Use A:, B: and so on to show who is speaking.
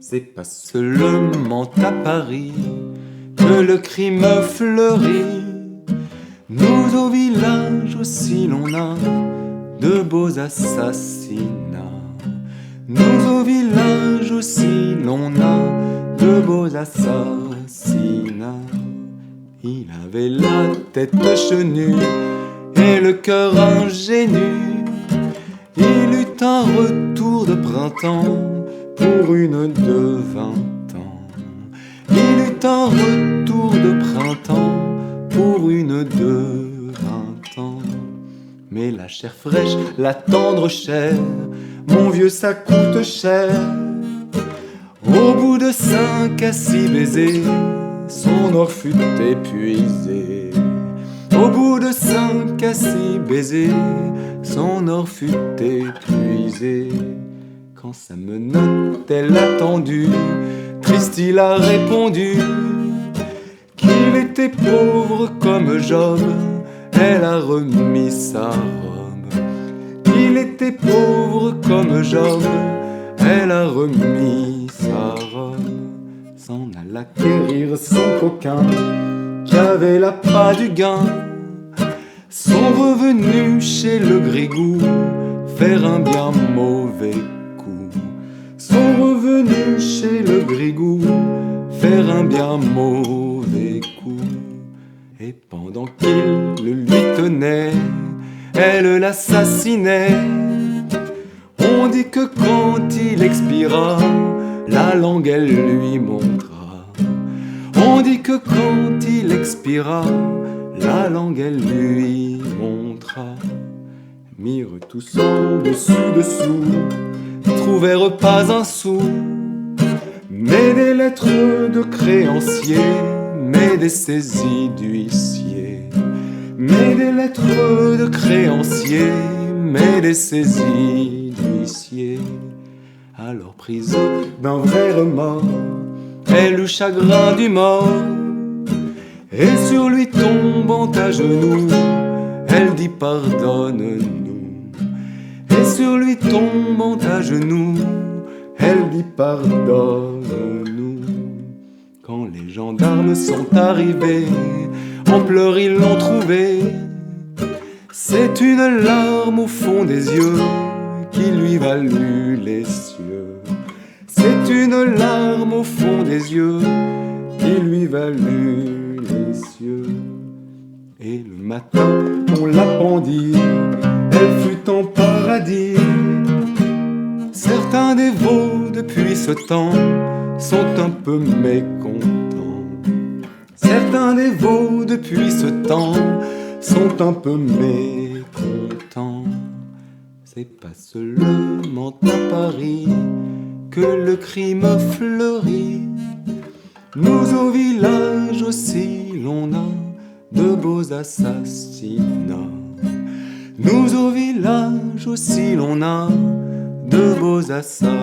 A: C'est pas seulement à Paris que le crime fleurit. Nous au village aussi l'on a de beaux assassinats. Nous au village aussi l'on a de beaux assassinats. Il avait la tête chenue et le cœur ingénu. Il eut un retour de printemps pour une de 20 ans. Il eut un retour de printemps pour une de 20 ans. Mais la chair fraîche, la tendre chair, mon vieux ça coûte cher. Au bout de 5 à 6 baisers, son or fut épuisé. Au bout de 5 à 6 baisers, son or fut épuisé. Quand sa menotte elle a tendu, triste il a répondu qu'il était pauvre comme Job. Elle a remis sa robe. Qu'il était pauvre comme Job. Elle a remis sa robe. S'en alla quérir son coquin qui avait l'appât du gain. Sont revenus chez le Grigou faire un bien mauvais coup. Sont revenus chez le Grigou faire un bien mauvais coup. Et pendant qu'il le lui tenait, elle l'assassinait. On dit que quand il expira, la langue elle lui montra. On dit que quand il expira, la langue elle lui montra. Mirent tous en dessous, trouvèrent pas un sou, mais des lettres de créanciers, mais des saisies d'huissiers. Mais des lettres de créanciers, mais des saisies d'huissiers. Alors prise d'un vrai remords, elle eut chagrin du mort. Et sur lui tombant à genoux, elle dit pardonne-nous. Et sur lui tombant à genoux, elle dit pardonne-nous. Quand les gendarmes sont arrivés, en pleurs ils l'ont trouvé. C'est une larme au fond des yeux qui lui valut les cieux. C'est une larme au fond des yeux qui lui valut les cieux. Et le matin on la pendit, elle fut en paradis. Certains dévots depuis ce temps sont un peu mécontents. Certains dévots depuis ce temps sont un peu mécontents. C'est pas seulement à Paris que le crime fleurit. Nous au village aussi l'on a de beaux assassinats. Nous au village aussi l'on a de beaux assassinats.